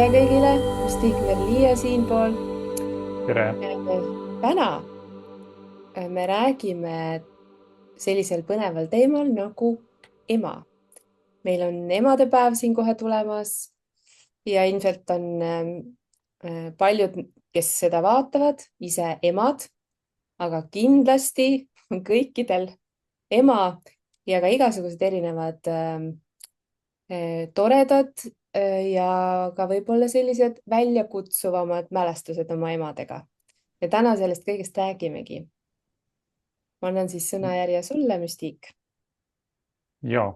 tere kõigile, Stig Merliia siinpool. Tere! Täna me räägime sellisel põneval teemal nagu ema. Meil on emadepäev siin kohe tulemas ja ilmselt on paljud, kes seda vaatavad, ise emad, aga kindlasti on kõikidel ema ja ka igasugused erinevad toredad ja ka võib-olla sellised väljakutsuvamad mälestused oma emadega. Ja täna sellest kõigest räägimegi. Ma annan siis sõnajärje sulle, Müstik. Jaa,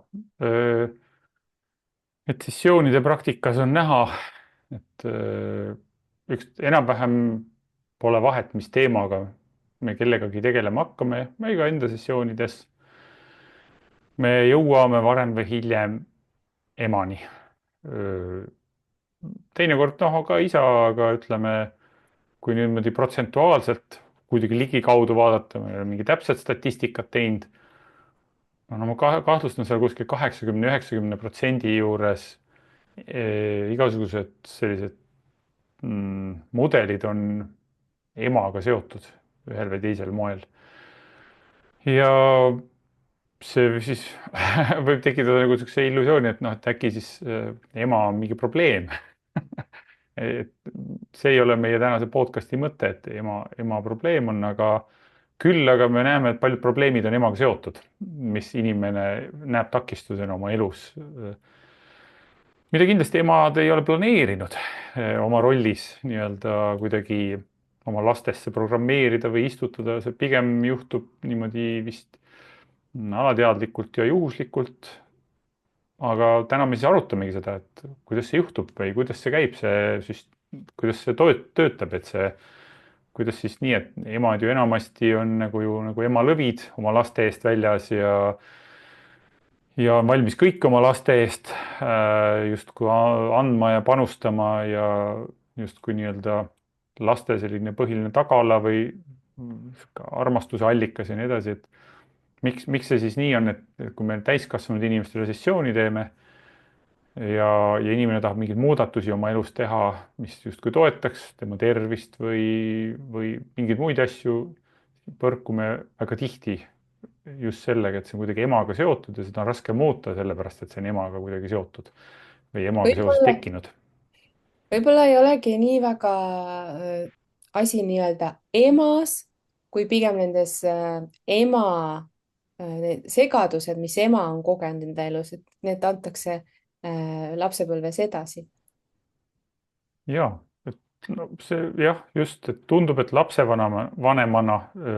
et sessioonide praktikas on näha, et üks enam-vähem pole vahet, mis teemaga me kellegagi tegelema hakkame, me ka enda sessioonides. Me jõuame varem või hiljem emani. Teinekord aga isaga ütleme, kui niimoodi protsentuaalselt kuidagi ligikaudu vaadata, me ei ole mingi täpset statistikat teinud. No ma kahtlustan seal kuskil 80–90% juures igasugused sellised mudelid on emaga seotud ühel või teisel moel. Ja see siis võib tekitada nagu niisuguse illusiooni, et et äkki siis ema on mingi probleem. Et see ei ole meie tänase podcasti mõte, et ema probleem on, aga me näeme, et paljud probleemid on emaga seotud, mis inimene näeb takistusena oma elus. Mida kindlasti emad ei ole planeerinud oma rollis kuidagi oma lastesse programmeerida või istutada, see pigem juhtub niimoodi vist alateadlikult ja juhuslikult. Aga täna me siis arutamegi seda, et kuidas see juhtub või kuidas see käib, kuidas see töötab, et kuidas siis nii, et emad ju enamasti on nagu emalõvid oma laste eest väljas ja on valmis kõik oma laste eest justkui andma ja panustama ja justkui laste selline põhiline tagala või armastuse allikas ja nii edasi, et miks see siis nii on, et kui me täiskasvanud inimestele sessiooni teeme ja inimene tahab mingeid muudatusi oma elus teha, mis justkui toetaks tema tervist või mingeid muid asju, põrkume väga tihti just sellega, et see on kuidagi emaga seotud ja seda on raske muuta, sellepärast et see on emaga kuidagi seotud või emaga seoses võib-olla, tekkinud. võib-olla ei olegi nii väga asi nii-öelda emas, kui pigem nendes ema need segadused, mis ema on kogenud enda elus, et need antakse lapsepõlves edasi. Ja, et no see jah, just, et tundub, et vanemana,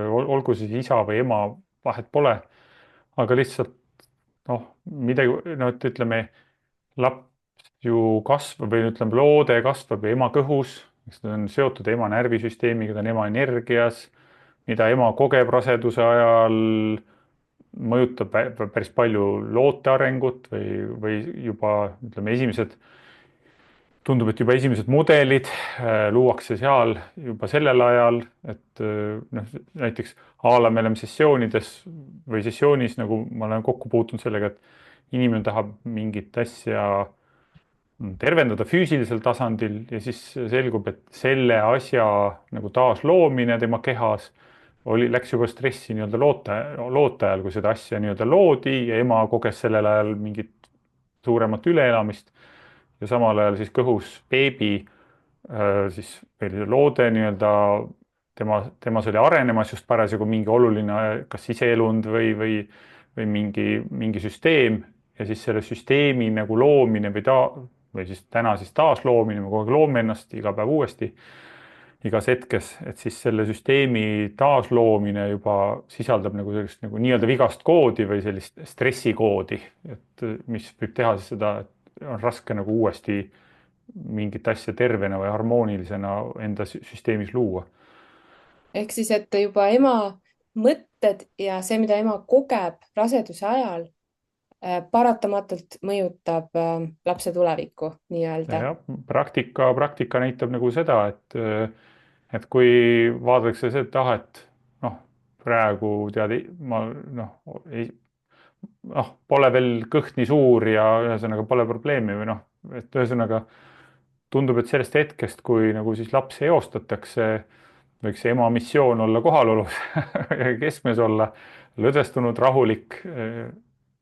olgu siis isa või ema, vahet pole, aga lihtsalt midagi, et ütleme, laps ju kasvab või ütleme, loode kasvab ema kõhus, mis on seotud ema närvisüsteemiga, ta on ema energias, mida ema kogeb raseduse ajal, mõjutab päris palju loote arengut või juba ütleme tundub, et juba esimesed mudelid luuakse seal juba sellel ajal, et näiteks me oleme sessioonides või sessioonis, nagu ma olen kokku puutunud sellega, et inimene tahab mingit asja tervendada füüsilisel tasandil ja siis selgub, et selle asja nagu taasloomine tema kehas läks juba stressi loote ajal, kui seda asja loodi ja ema koges sellel ajal mingit suuremat üleelamist ja samal ajal siis kõhus beebi siis veel loode temas oli arenemas just parasjagu mingi oluline kas siseelund või mingi süsteem ja siis selle süsteemi nagu loomine või siis täna siis taasloomine, me kogu aeg loome ennast iga päev uuesti, igas hetkes, et siis selle süsteemi taasloomine juba sisaldab nagu sellist nagu nii-öelda vigast koodi või sellist stressikoodi, et mis võib teha siis seda, et on raske nagu uuesti mingit asja tervena või harmoonilisena enda süsteemis luua. Ehk siis, et juba ema mõtted ja see, mida ema kogeb raseduse ajal, paratamatult mõjutab lapse tulevikku nii-öelda. jah, praktika näitab nagu seda, et kui vaadatakse see, et praegu tead, ma pole veel kõht nii suur ja ühesõnaga pole probleemi või et ühesõnaga tundub, et sellest hetkest, kui nagu siis laps eostatakse, võiks see ema missioon olla kohalolus ja keskmes olla, lõdvestunud, rahulik,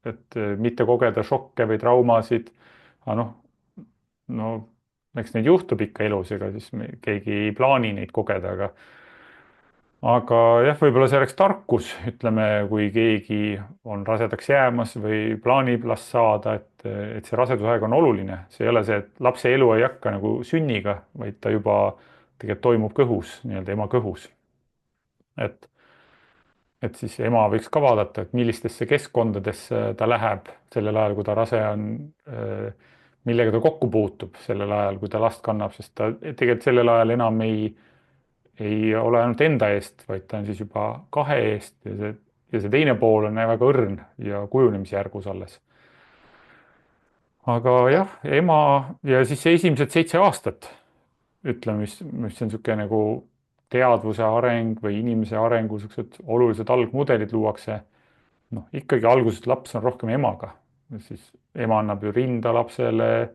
et mitte kogeda šokke või traumasid. aga noh, no eks neid juhtub ikka elus, ega siis keegi ei plaani neid kogeda, aga jah, võib-olla see oleks tarkus, ütleme, kui keegi on rasedaks jäämas või plaanib last saada, et see rasedusaeg on oluline, see ei ole see, et lapse elu ei hakka nagu sünniga, vaid ta juba tegelikult toimub kõhus, nii-öelda ema kõhus. et et siis ema võiks ka vaadata, et millistesse keskkondadesse ta läheb sellel ajal, kui ta rase on, millega ta kokku puutub sellel ajal, kui ta last kannab, sest ta tegelikult sellel ajal enam ei ole ainult enda eest, vaid ta on siis juba kahe eest ja see teine pool on väga õrn ja kujunemisjärgus alles. aga jah, ema ja siis see esimesed 7 aastat, ütleme, mis on niisugune nagu teadvuse areng või inimese arengu niisugused olulised algmudelid luuakse. noh, ikkagi alguses laps on rohkem emaga, siis ema annab ju rinda lapsele.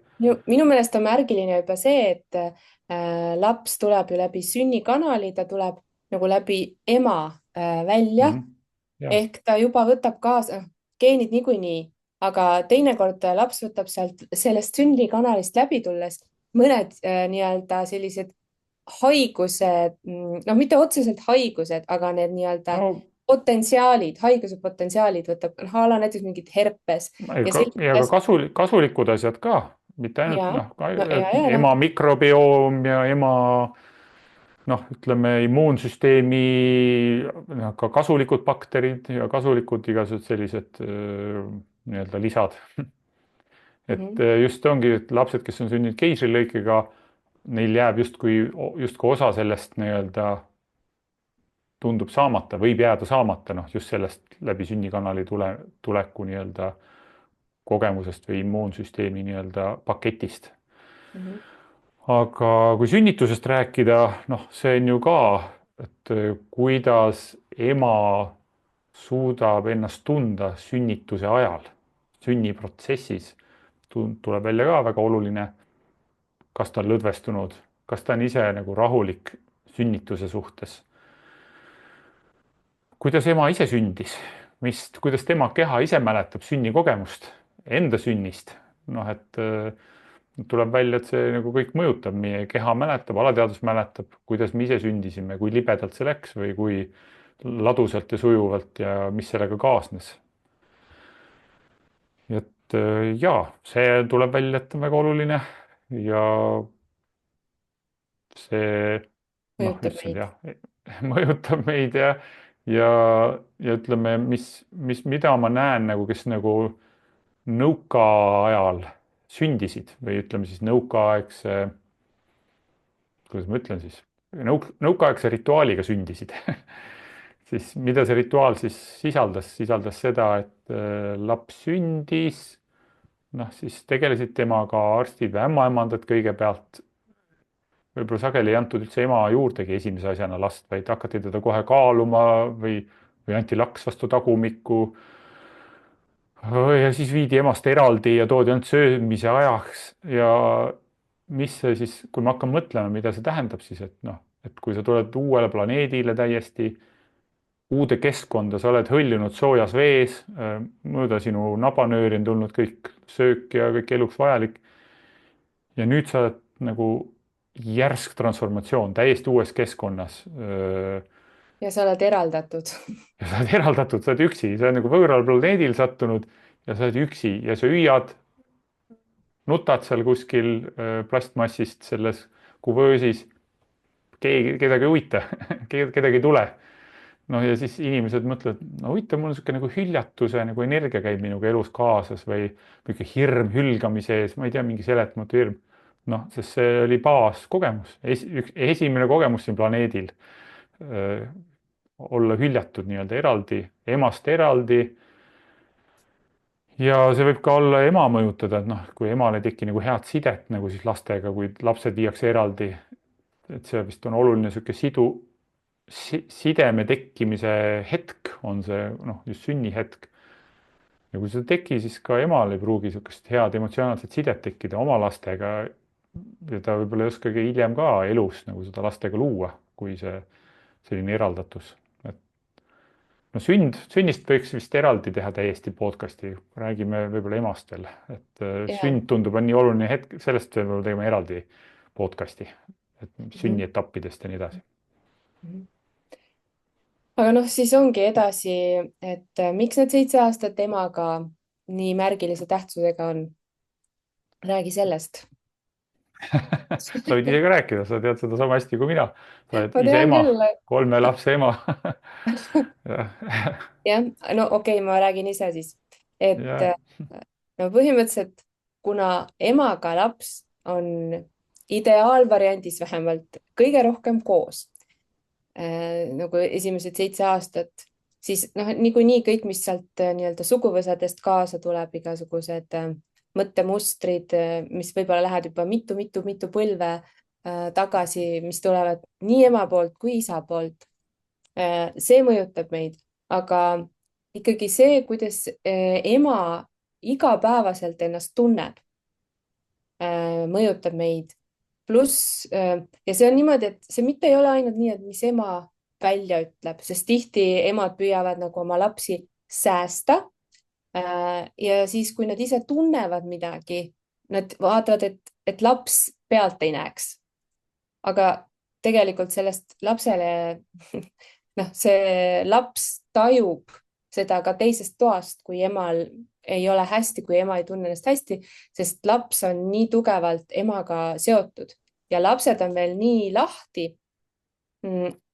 Minu meelest on märgiline juba see, et laps tuleb ju läbi sünnikanali, ta tuleb nagu läbi ema välja Ja, ehk ta juba võtab kaasa geenid niikuinii, aga teinekord laps võtab sealt sellest sünnikanalist läbi tulles mõned nii-öelda sellised haigused, noh, mitte otseselt haigused, aga need nii-öelda no potentsiaalid, haiguse potentsiaalid võtab, noh, a la näiteks mingid herpes ja sellised ja ka asjad. kasulikud asjad ka, mitte ainult ja, noh, ja noh, ema mikrobioom ja ema noh, ütleme immuunsüsteemi noh, ka kasulikud bakterid ja kasulikud igasugused sellised nii-öelda lisad. et mhm, just ongi, et lapsed, kes on sündinud keisrilõikega, neil jääb justkui osa sellest nii-öelda tundub saamata, võib jääda saamata, noh just sellest läbi sünnikanali tuleku nii-öelda kogemusest või immuunsüsteemi nii-öelda paketist. mhm. aga kui sünnitusest rääkida, noh, see on ju ka, et kuidas ema suudab ennast tunda sünnituse ajal, sünniprotsessis tuleb välja ka väga oluline, kas ta on lõdvestunud, kas ta on ise nagu rahulik sünnituse suhtes. kuidas ema ise sündis, kuidas tema keha ise mäletab sünnikogemust, enda sünnist, noh, et tuleb välja, et see nagu kõik mõjutab, meie keha mäletab, alateadvus mäletab, kuidas me ise sündisime, kui libedalt see läks või kui ladusalt ja sujuvalt ja mis sellega kaasnes. et ja see tuleb välja, et on väga oluline ja see noh, Mõjutab ütlesin meid. jah, mõjutab meid ja, ja ütleme, mida ma näen nagu, kes nagu nõukaajal sündisid või ütleme siis nõukaaegse, kuidas ma ütlen siis, nõukaaegse rituaaliga sündisid siis mida see rituaal siis sisaldas seda, et laps sündis, noh siis tegelesid temaga arstid või ämmaemandad kõigepealt, võib-olla sageli ei antud üldse ema juurdegi esimese asjana last, vaid hakati teda kohe kaaluma või anti laks vastu tagumikku. ja siis viidi emast eraldi ja toodi ainult söömise ajaks ja mis see siis, kui me hakkame mõtlema, mida see tähendab siis, et noh, et kui sa tuled uuele planeedile täiesti, uude keskkonda, sa oled hõljunud soojas vees, mööda sinu nabanööri on tulnud kõik söök ja kõik eluks vajalik. ja nüüd sa oled nagu järsk transformatsioon täiesti uues keskkonnas. Ja sa oled eraldatud. ja sa oled eraldatud, sa oled üksi, sa oled nagu võõral planeedil sattunud ja sa oled üksi ja sa hüüad, nutad seal kuskil plastmassist selles kuvöösis. Kedagi ei huvita kedagi ei tule. noh, ja siis inimesed mõtlevad, no huvitav, mul on niisugune nagu hüljatuse nagu energia käib minuga elus kaasas või niisugune hirm hülgamise ees, ma ei tea, mingi seletamatu hirm. noh, sest see oli baaskogemus, esimene kogemus siin planeedil. olla hüljatud nii-öelda eraldi, emast eraldi. ja see võib ka olla ema mõjutada, et noh, kui emal ei teki nagu head sidet nagu siis lastega, kui lapsed viiakse eraldi, et see vist on oluline niisugune sideme tekkimise hetk on see noh, just sünnihetk. ja kui see ei teki, siis ka emal ei pruugi niisugust head emotsionaalset sidet tekkida oma lastega. ja ta võib-olla ei oskagi hiljem ka elus nagu seda lastega luua, kui see selline eraldatus. et no sünnist võiks vist eraldi teha täiesti podcast'i, räägime võib-olla emast veel, et ja. sünd tundub, on nii oluline hetk, sellest võib-olla tegema eraldi podcast'i, et Mhm. sünnietappidest ja nii edasi. Mhm. aga noh, siis ongi edasi, et miks need 7 aastat emaga nii sa märgilise tähtsusega on. räägi sellest. võid ise ka rääkida, sa tead seda sama hästi kui mina. sa oled ma ise tean ema, küll. 3 lapse ema. jah, no okei, ma räägin ise siis, et ja, no põhimõtteliselt, kuna emaga laps on ideaalvariandis vähemalt kõige rohkem koos, nagu esimesed 7 aastat, siis noh, niikuinii kõik, mis sealt nii-öelda suguvõsadest kaasa tuleb, igasugused mõttemustrid, mis võib-olla lähevad juba mitu-mitu-mitu põlve tagasi, mis tulevad nii ema poolt kui isa poolt. see mõjutab meid, aga ikkagi see, kuidas ema igapäevaselt ennast tunneb, mõjutab meid. pluss ja see on niimoodi, et see mitte ei ole ainult nii, et mis ema välja ütleb, sest tihti emad püüavad nagu oma lapsi säästa. ja siis, kui nad ise tunnevad midagi, nad vaatavad, et laps pealt ei näeks. aga tegelikult sellest lapsele noh, see laps tajub seda ka teisest toast, kui emal ei ole hästi, kui ema ei tunne ennast hästi, sest laps on nii tugevalt emaga seotud ja lapsed on veel nii lahti,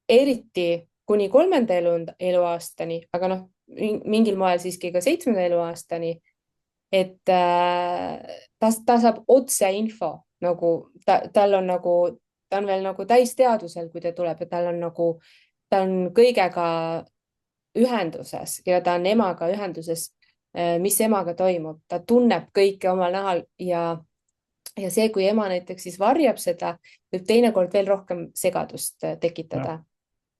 eriti kuni 3. eluaastani, aga noh, mingil moel siiski ka 7. eluaastani, et ta saab otseinfo, nagu tal on nagu, ta on veel nagu täisteadvusel, kui ta tuleb ja tal on nagu, ta on kõigega ühenduses ja ta on emaga ühenduses, mis emaga toimub, ta tunneb kõike omal nahal ja see, kui ema näiteks siis varjab seda, võib teinekord veel rohkem segadust jah. tekitada.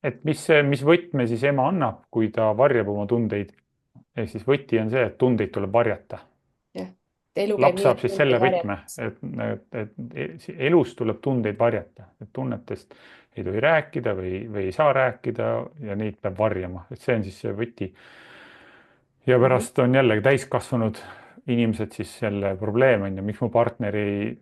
et mis võtme siis ema annab, kui ta varjab oma tundeid? ehk siis võti on see, et tundeid tuleb varjata. jah, elu käib Laps nii, saab et siis tunde selle võtme, varjatakse. et elus tuleb tundeid varjata, et tunnetest ei tohi rääkida või ei saa rääkida ja neid peab varjama, et see on siis see võti. ja pärast on jällegi täiskasvanud inimesed siis jälle probleem on ju, miks mu partner ei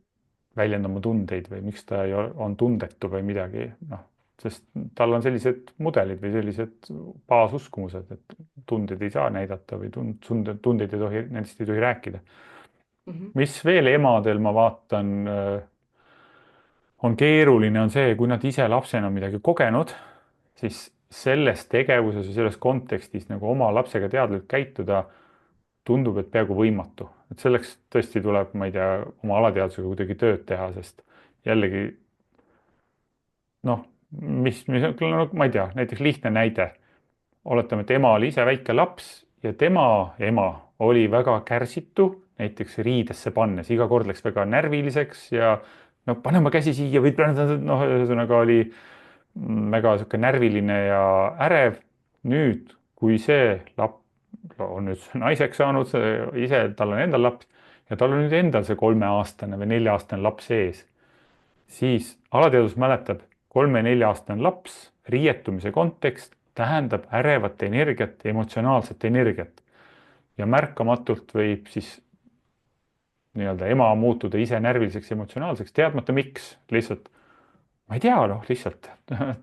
väljenda oma tundeid või miks ta on tundetu või midagi, noh, sest tal on sellised mudelid või sellised baasuskumused, et tundeid ei saa näidata või tundeid ei tohi, nendest ei tohi rääkida. mis veel emadel, ma vaatan, on keeruline, on see, kui nad ise lapsena midagi kogenud, siis selles tegevuses või selles kontekstis nagu oma lapsega teadlikult käituda tundub, et peaaegu võimatu. et selleks tõesti tuleb, ma ei tea, oma alateadvusega kuidagi tööd teha, sest jällegi noh, no, ma ei tea, näiteks lihtne näide. oletame, et ema oli ise väike laps ja tema ema oli väga kärsitu, näiteks riidesse pannes, iga kord läks väga närviliseks ja no pane oma käsi siia või noh, ühesõnaga oli väga niisugune närviline ja ärev. nüüd, kui see laps on nüüd naiseks saanud, ise, tal on endal laps ja tal on nüüd endal see 3-aastane või 4-aastane laps ees, siis alateadvus mäletab, 3-4-aastane laps, riietumise kontekst tähendab ärevat energiat, emotsionaalset energiat ja märkamatult võib siis nii-öelda ema muutuda ise närviliseks, emotsionaalseks, teadmata miks, lihtsalt ma ei tea, noh, lihtsalt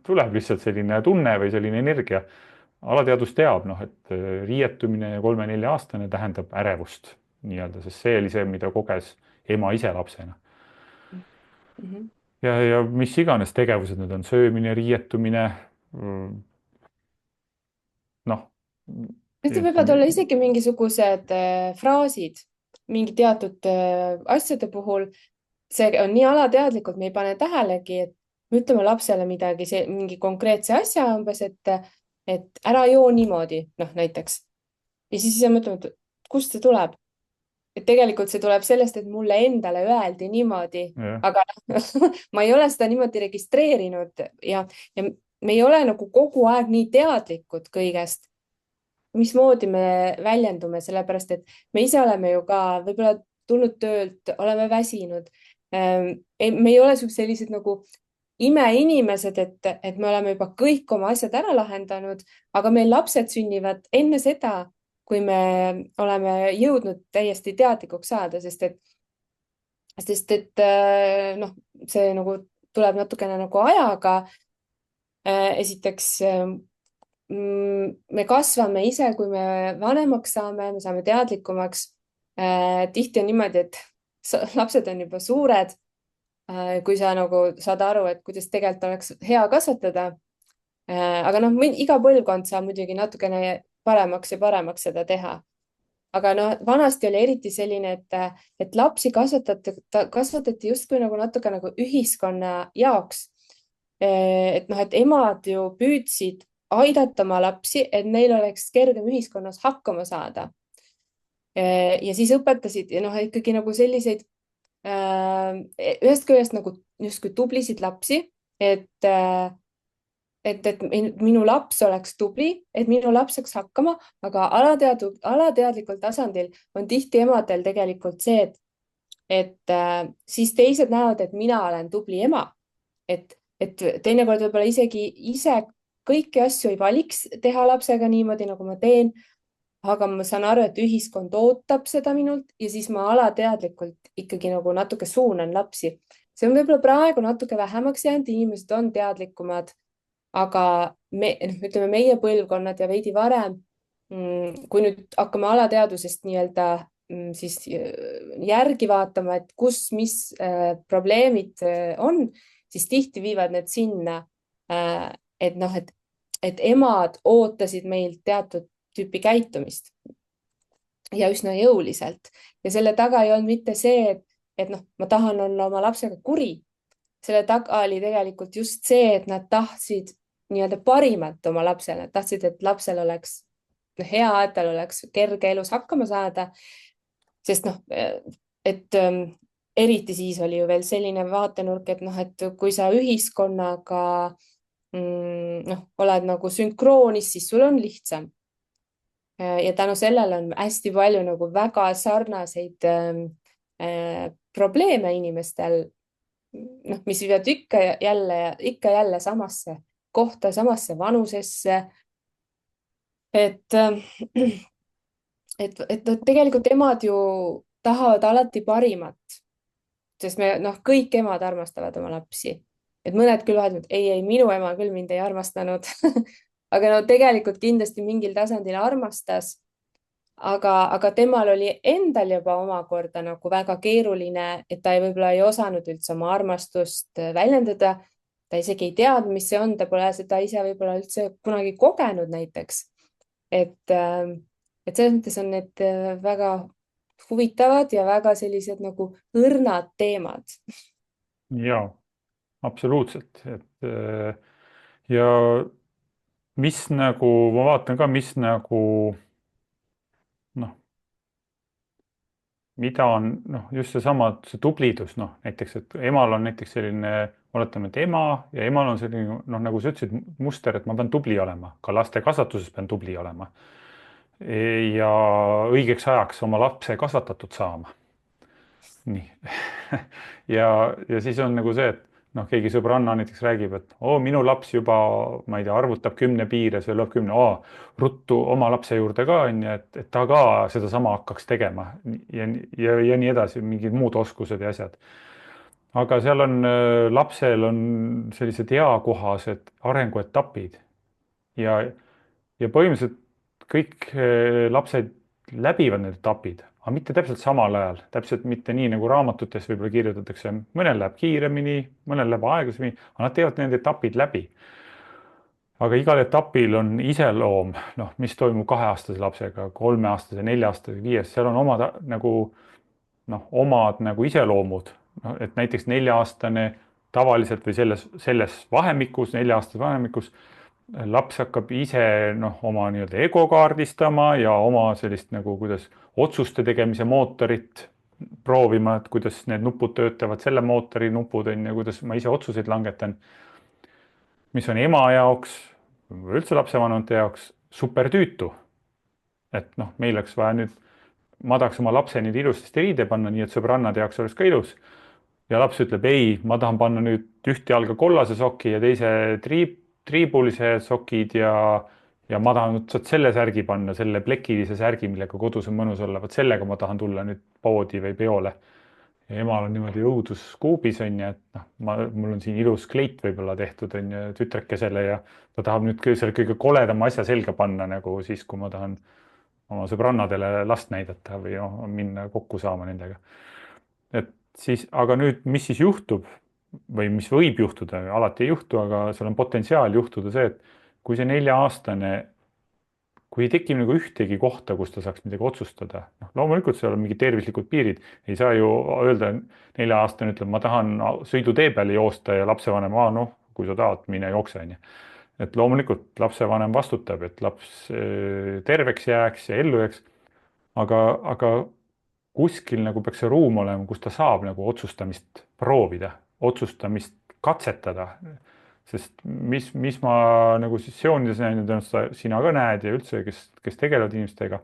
tuleb lihtsalt selline tunne või selline energia. alateadvus teab, noh, et riietumine ja 3-4-aastane tähendab ärevust nii-öelda, sest see oli see, mida koges ema ise lapsena. ja mis iganes tegevused need on, söömine, riietumine, noh. Need võivad olla isegi mingisugused fraasid mingi teatud asjade puhul. see on nii alateadlikult, me ei pane tähelegi, et me ütleme lapsele midagi, mingi konkreetse asja umbes, et ära joo niimoodi, noh näiteks. ja siis ise mõtleme, et kust see tuleb. et tegelikult see tuleb sellest, et mulle endale öeldi niimoodi, jah, aga ma ei ole seda niimoodi registreerinud ja me ei ole nagu kogu aeg nii teadlikud kõigest, mismoodi me väljendume, sellepärast et me ise oleme ju ka võib-olla tulnud töölt, oleme väsinud. me ei ole sellised nagu imeinimesed, et me oleme juba kõik oma asjad ära lahendanud, aga meil lapsed sünnivad enne seda, kui me oleme jõudnud täiesti teadlikuks saada, sest et noh, see nagu tuleb natukene nagu ajaga. Esiteks me kasvame ise, kui me vanemaks saame, me saame teadlikumaks. Tihti on niimoodi, et lapsed on juba suured. Kui sa nagu saad aru, et kuidas tegelikult oleks hea kasvatada. Aga noh, iga põlvkond saab muidugi natukene paremaks ja paremaks seda teha. Aga noh, vanasti oli eriti selline, et lapsi kasvatati justkui nagu natuke nagu ühiskonna jaoks. Et noh, et emad ju püüdsid aidata oma lapsi, et neil oleks kergem ühiskonnas hakkama saada. Ja siis õpetasid ja noh, ikkagi nagu selliseid ühest küljest nagu justkui tublisid lapsi, et minu laps oleks tubli, et minu laps saaks hakkama, aga alateadlikul tasandil on tihti emadel tegelikult see, et siis teised näevad, et mina olen tubli ema. Et teinekord võib-olla isegi ise kõiki asju ei valiks teha lapsega niimoodi, nagu ma teen, aga ma saan aru, et ühiskond ootab seda minult ja siis ma alateadlikult ikkagi nagu natuke suunan lapsi. See on võib-olla praegu natuke vähemaks jäänud, inimesed on teadlikumad, aga ütleme meie põlvkonnad ja veidi varem, kui nüüd hakkame alateadvusest nii-öelda siis järgi vaatama, et kus, mis probleemid on, siis tihti viivad need sinna, et noh, et emad ootasid meilt teatud tüüpi käitumist ja üsna jõuliselt. Ja selle taga ei olnud mitte see, et noh, ma tahan olla oma lapsega kuri. Selle taga oli tegelikult just see, et nad tahtsid nii-öelda parimat oma lapsele, tahtsid, et lapsel oleks hea, et tal oleks kerge elus hakkama saada. Sest noh, et eriti siis oli ju veel selline vaatenurk, et noh, et kui sa ühiskonnaga noh, oled nagu sünkroonis, siis sul on lihtsam. Ja tänu sellele on hästi palju nagu väga sarnaseid probleeme inimestel, noh, mis viivad ikka jälle samasse kohta, samasse vanusesse. Et tegelikult emad ju tahavad alati parimat, sest me noh, kõik emad armastavad oma lapsi. Et mõned küll vaatavad, ei, minu ema küll mind ei armastanud aga no tegelikult kindlasti mingil tasandil armastas, aga temal oli endal juba omakorda nagu väga keeruline, et ta võib-olla ei osanud üldse oma armastust väljendada. Ta isegi ei teadnud, mis see on, ta pole seda ise võib-olla üldse kunagi kogenud näiteks. Et selles mõttes on need väga huvitavad ja väga sellised nagu õrnad teemad. Jaa, absoluutselt, et ja mis nagu, ma vaatan ka, mis nagu noh, mida on noh, just see tublidus, noh näiteks, et emal on näiteks selline, oletame, et ema ja emal on selline noh, nagu sa ütlesid, muster, et ma pean tubli olema, ka laste kasvatuses pean tubli olema. Ja õigeks ajaks oma lapse kasvatatud saama. Nii ja siis on nagu see, et noh, keegi sõbranna näiteks räägib, et minu laps juba, ma ei tea, arvutab 10 piires või lööb 10, ruttu oma lapse juurde ka, on ju, et ta ka sedasama hakkaks tegema ja nii edasi, mingid muud oskused ja asjad. aga seal on, lapsel on sellised eakohased arenguetapid ja põhimõtteliselt kõik lapsed läbivad need etapid, aga mitte täpselt samal ajal, täpselt mitte nii, nagu raamatutes võib-olla kirjutatakse, mõnel läheb kiiremini, mõnel läheb aeglasemini, aga nad teevad need etapid läbi. aga igal etapil on iseloom, noh, mis toimub 2-aastase lapsega, 3-aastase, 4-aastase, 5, seal on omad nagu noh, omad nagu iseloomud, noh, et näiteks 4-aastane tavaliselt või selles vahemikus, 4-aastase vahemikus laps hakkab ise noh, oma nii-öelda ego kaardistama ja oma sellist nagu, kuidas otsuste tegemise mootorit proovima, et kuidas need nupud töötavad, selle mootori nupud on ja kuidas ma ise otsuseid langetan. mis on ema jaoks või üldse lapsevanemate jaoks super tüütu. et noh, meil oleks vaja nüüd, ma tahaks oma lapse nüüd ilusasti riide panna, nii et sõbrannade jaoks oleks ka ilus. ja laps ütleb ei, ma tahan panna nüüd ühte jalga kollase soki ja teise triibulise sokid ja ma tahan nüüd selle särgi panna, selle plekilise särgi, millega kodus on mõnus olla, vot sellega ma tahan tulla nüüd poodi või peole. Ja emal on niimoodi õuduskuubis on ju, et noh, mul on siin ilus kleit võib-olla tehtud on ju tütrekesele ja ta tahab nüüd selle kõige koledama asja selga panna nagu siis, kui ma tahan oma sõbrannadele last näidata või noh, minna kokku saama nendega. et siis, aga nüüd, mis siis juhtub või mis võib juhtuda, alati ei juhtu, aga seal on potentsiaal juhtuda see, et kui see 4-aastane, kui ei teki nagu ühtegi kohta, kus ta saaks midagi otsustada, noh, loomulikult seal on mingid tervislikud piirid, ei saa ju öelda, 4-aastane ütleb, ma tahan sõidutee peale joosta ja lapsevanem, noh, kui sa tahad, mine jookse, onju. Et loomulikult lapsevanem vastutab, et laps terveks jääks ja ellu jääks, aga kuskil nagu peaks see ruum olema, kus ta saab nagu otsustamist proovida, otsustamist katsetada. Sest mis ma nagu sessioonides näinud, sina ka näed ja üldse, kes tegelevad inimestega,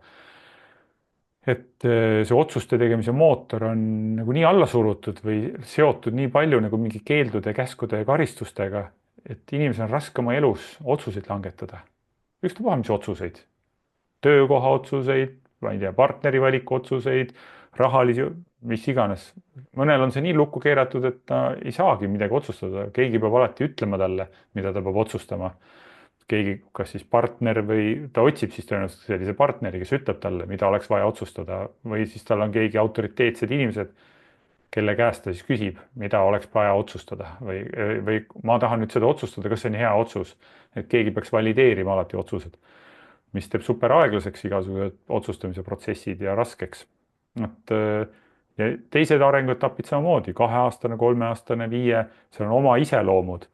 et see otsuste tegemise mootor on nagu nii alla surutud või seotud nii palju nagu mingi keeldude, käskude ja karistustega, et inimesel on raske oma elus otsuseid langetada. Ükstapuha, mis otsuseid, töökoha otsuseid, ma ei tea, partneri valiku otsuseid, rahalisi, mis iganes. mõnel on see nii lukku keeratud, et ta ei saagi midagi otsustada, keegi peab alati ütlema talle, mida ta peab otsustama. keegi, kas siis partner või ta otsib siis tõenäoliselt sellise partneri, kes ütleb talle, mida oleks vaja otsustada või siis tal on keegi autoriteetsed inimesed, kelle käest ta siis küsib, mida oleks vaja otsustada või ma tahan nüüd seda otsustada, kas see on hea otsus, et keegi peaks valideerima alati otsused, mis teeb super aeglaseks igasugused otsustamise protsessid ja raskeks. et ja teised arenguetapid samamoodi, 2-aastane, 3-aastane, 5, seal on oma iseloomud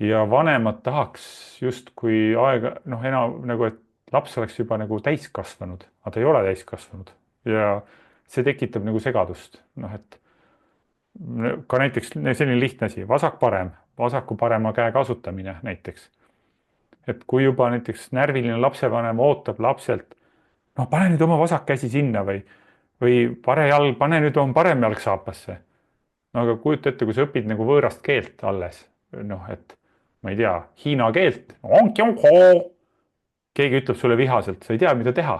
ja vanemad tahaks justkui aega, noh, enam nagu, et laps oleks juba nagu täiskasvanud, aga ta ei ole täiskasvanud ja see tekitab nagu segadust, noh, et ka näiteks selline lihtne asi, vasak-parem, vasaku parema käe kasutamine näiteks. et kui juba näiteks närviline lapsevanem ootab lapselt, noh, pane nüüd oma vasak käsi sinna või pare jalg, pane nüüd oma parem jalg saapasse. no aga kujuta ette, kui sa õpid nagu võõrast keelt alles, noh, et ma ei tea, hiina keelt, keegi ütleb sulle vihaselt, sa ei tea, mida teha.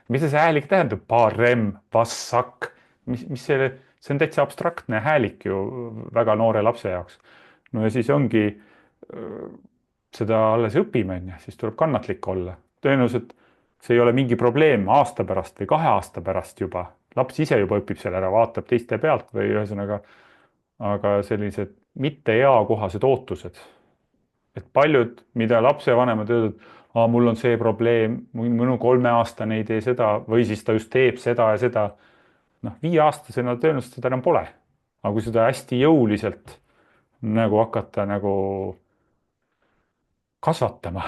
mis see häälik tähendab, parem, vassak, mis see on täitsa abstraktne häälik ju väga noore lapse jaoks. no ja siis ongi, seda alles õpime, onju, siis tuleb kannatlik olla. tõenäoliselt see ei ole mingi probleem aasta pärast või 2 aasta pärast juba. laps ise juba õpib selle ära, vaatab teiste pealt või ühesõnaga, aga sellised mitte eakohased ootused, et paljud, mida lapsevanemad ütlevad, mul on see probleem, minu 3-aastane ei tee seda või siis ta just teeb seda ja seda. noh, 5-aastasena tõenäoliselt seda enam pole. aga kui seda hästi jõuliselt nagu hakata nagu kasvatama,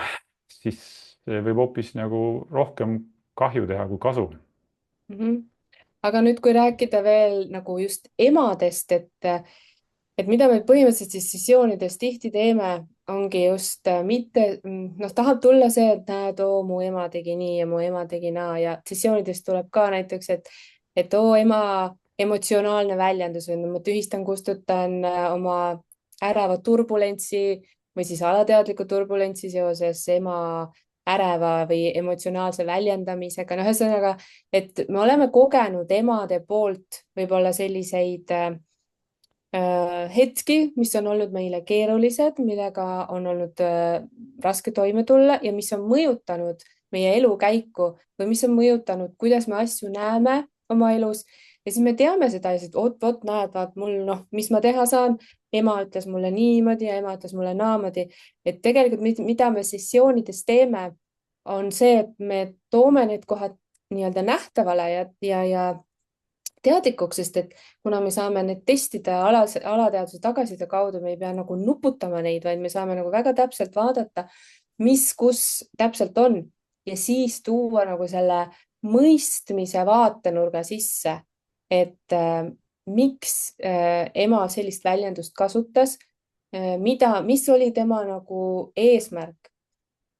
siis see võib hoopis nagu rohkem kahju teha kui kasu. Aga nüüd, kui rääkida veel nagu just emadest, et mida me põhimõtteliselt siis sessioonides tihti teeme, ongi just mitte, noh, tahab tulla see, et näed, oo, mu ema tegi nii ja mu ema tegi naa ja sessioonides tuleb ka näiteks, et oo, ema emotsionaalne väljendus või ma tühistan, kustutan oma ärevat turbulentsi või siis alateadlikku turbulentsi seoses ema äreva või emotsionaalse väljendamisega, no ühesõnaga, et me oleme kogenud emade poolt võib-olla selliseid hetki, mis on olnud meile keerulised, millega on olnud raske toime tulla ja mis on mõjutanud meie elukäiku või mis on mõjutanud, kuidas me asju näeme oma elus. ja siis me teame seda ja siis vot näed, vaat mul, noh, mis ma teha saan, ema ütles mulle niimoodi ja ema ütles mulle naamoodi, et tegelikult mida me sessioonides teeme, on see, et me toome need kohad nii-öelda nähtavale ja teadlikuks, sest et kuna me saame need testida alateadvuse tagasiside kaudu, me ei pea nagu nuputama neid, vaid me saame nagu väga täpselt vaadata, mis, kus täpselt on ja siis tuua nagu selle mõistmise vaatenurga sisse, et miks ema sellist väljendust kasutas, mis oli tema nagu eesmärk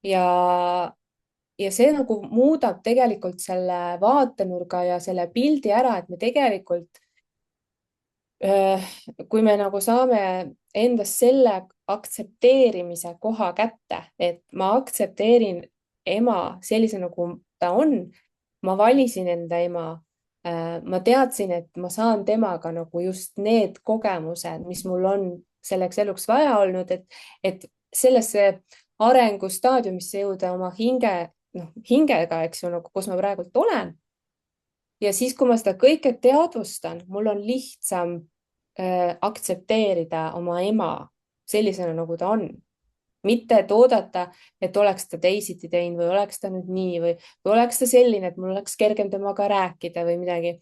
ja see nagu muudab tegelikult selle vaatenurga ja selle pildi ära, et me tegelikult kui me nagu saame endas selle aktsepteerimise koha kätte, et ma aktsepteerin ema sellise, nagu ta on, ma valisin enda ema. Ma teadsin, et ma saan temaga nagu just need kogemused, mis mul on selleks eluks vaja olnud, et sellesse arengustaadiumisse jõuda oma hinge, noh, hingega, eks ju, nagu kus ma praegult olen. Ja siis, kui ma seda kõike teadvustan, mul on lihtsam aktsepteerida oma ema sellisena, nagu ta on. Mitte et oodata, et oleks ta teisiti teinud või oleks ta nüüd nii või oleks ta selline, et mul oleks kergem temaga rääkida või midagi,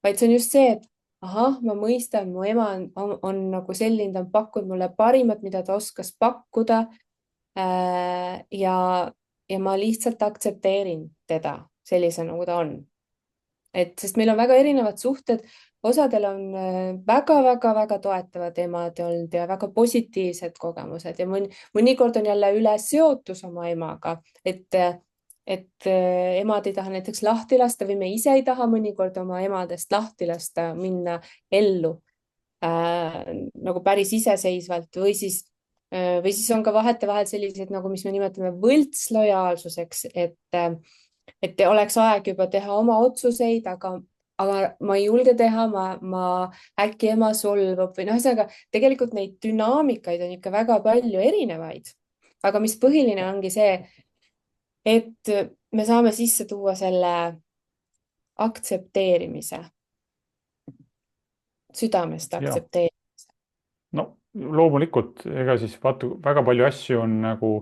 vaid see on just see, et ahah, ma mõistan, mu ema on nagu selline, ta on pakkunud mulle parimat, mida ta oskas pakkuda. Ja ma lihtsalt aktsepteerin teda sellise, nagu ta on. Sest meil on väga erinevad suhted, osadel on väga-väga-väga toetavad emad olnud ja väga positiivsed kogemused ja mõnikord on jälle üle seotus oma emaga, et emad ei taha näiteks lahti lasta või me ise ei taha mõnikord oma emadest lahti lasta, minna ellu nagu päris iseseisvalt või siis on ka vahetevahel sellised nagu, mis me nimetame võltslojaalsuseks, et oleks aeg juba teha oma otsuseid, aga ma ei julge teha, ma äkki ema solvab või noh, ühesõnaga tegelikult neid dünaamikaid on ikka väga palju erinevaid. aga mis põhiline ongi see, et me saame sisse tuua selle aktsepteerimise, südamest ja aktsepteerimise. no loomulikult, ega siis vaata, väga palju asju on nagu,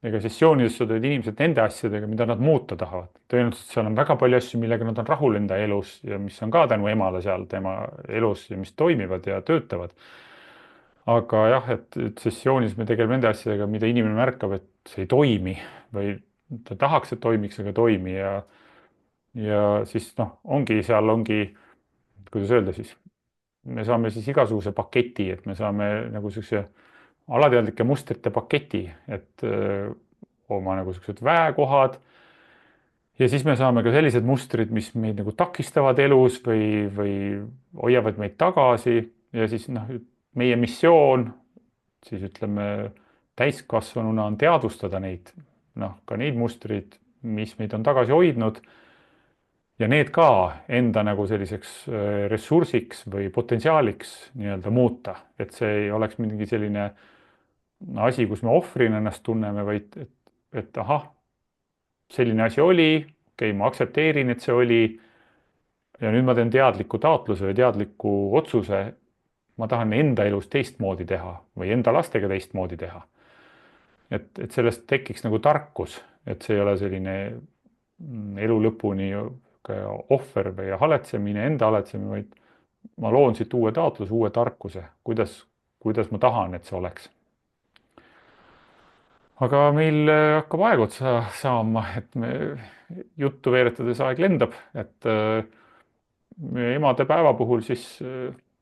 ega sessioonidesse tulevad inimesed nende asjadega, mida nad muuta tahavad. tõenäoliselt seal on väga palju asju, millega nad on rahul enda elus ja mis on ka tänu emale seal tema elus ja mis toimivad ja töötavad. aga jah, et sessioonis me tegeleme nende asjadega, mida inimene märkab, et see ei toimi või ta tahaks, et toimiks, aga ei toimi ja siis noh, seal ongi, kuidas öelda siis, me saame siis igasuguse paketi, et me saame nagu niisuguse alateadlike mustrite paketi, et oma nagu niisugused väekohad. ja siis me saame ka sellised mustrid, mis meid nagu takistavad elus või hoiavad meid tagasi ja siis noh, meie missioon siis ütleme täiskasvanuna on teadvustada neid, noh, ka neid mustreid, mis meid on tagasi hoidnud ja need ka enda nagu selliseks ressursiks või potentsiaaliks nii-öelda muuta, et see ei oleks mingi selline asi, kus me ohvrina ennast tunneme, vaid et ahah, selline asi oli, okei, ma aktsepteerin, et see oli. ja nüüd ma teen teadliku taotluse või teadliku otsuse. ma tahan enda elus teistmoodi teha või enda lastega teistmoodi teha. et sellest tekiks nagu tarkus, et see ei ole selline elu lõpuni ohver või haletsemine, enda haletsemine, vaid ma loon siit uue taotluse, uue tarkuse, kuidas ma tahan, et see oleks. aga meil hakkab aeg otsa saama, et me juttu veeretades aeg lendab, et emadepäeva puhul siis,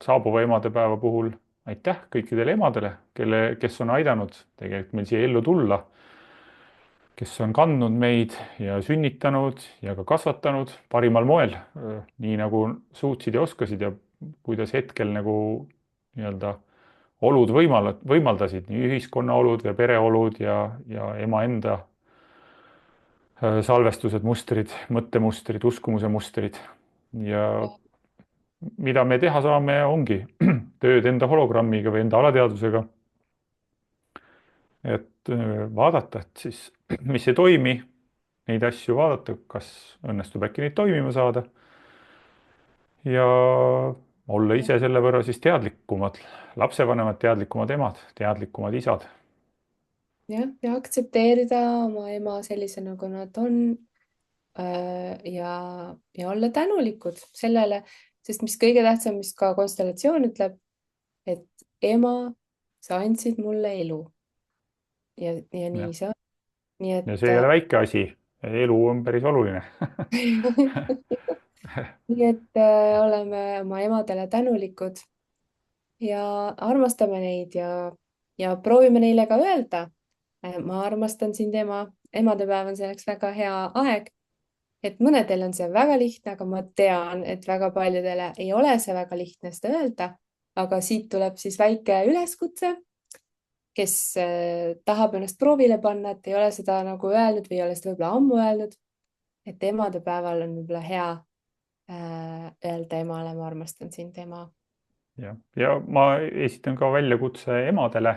saabuva emadepäeva puhul aitäh kõikidele emadele, kes on aidanud tegelikult meil siia ellu tulla, kes on kandnud meid ja sünnitanud ja ka kasvatanud parimal moel, nii nagu suutsid ja oskasid ja kuidas hetkel nagu nii-öelda olud võimaldasid, nii ühiskonna olud ja pereolud ja ema enda salvestused, mustrid, mõttemustrid, uskumuse mustrid ja mida me teha saame, ongi tööd enda hologrammiga või enda alateadvusega. et vaadata, et siis, mis ei toimi, neid asju vaadata, kas õnnestub äkki neid toimima saada. ja olla ise selle võrra siis teadlikumad lapsevanemad, teadlikumad emad, teadlikumad isad. jah, ja aktsepteerida oma ema sellise, nagu nad on. Ja olla tänulikud sellele, sest mis kõige tähtsam, mis ka konstellatsioon ütleb, et ema, sa andsid mulle elu. Ja ja, nii see on. Nii ja see ei ole väike asi, elu on päris oluline. nii et oleme oma emadele tänulikud ja armastame neid ja proovime neile ka öelda. Ma armastan sind, ema. Emadepäev on selleks väga hea aeg. Et mõnedel on see väga lihtne, aga ma tean, et väga paljudele ei ole see väga lihtne seda öelda. aga siit tuleb siis väike üleskutse, kes tahab ennast proovile panna, et ei ole seda nagu öelnud või ei ole seda võib-olla ammu öelnud, et emadepäeval on võib-olla hea öelda emale, ma armastan sind, ema. ja ma esitan ka väljakutse emadele,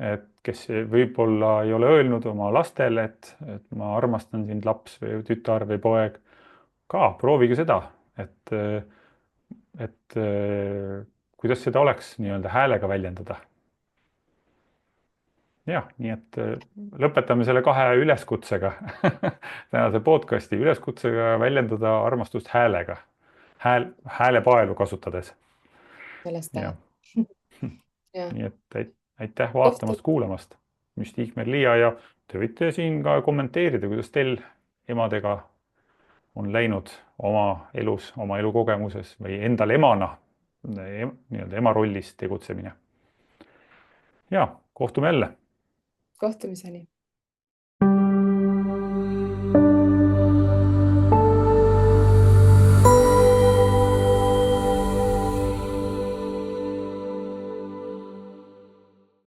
et kes võib-olla ei ole öelnud oma lastele, et ma armastan sind, laps või tütar või poeg, ka proovige seda, et kuidas seda oleks nii-öelda häälega väljendada. jah, nii et lõpetame selle kahe üleskutsega tänase podcasti üleskutsega väljendada armastust häälega, häälepaelu kasutades. sellest jah, ja nii et aitäh kohtu, vaatamast, kuulamast. Müstik Merlia ja te võite siin ka kommenteerida, kuidas teil emadega on läinud oma elus, oma elukogemuses või endal emana, nii-öelda ema rollis tegutsemine. ja kohtume jälle. kohtumiseni.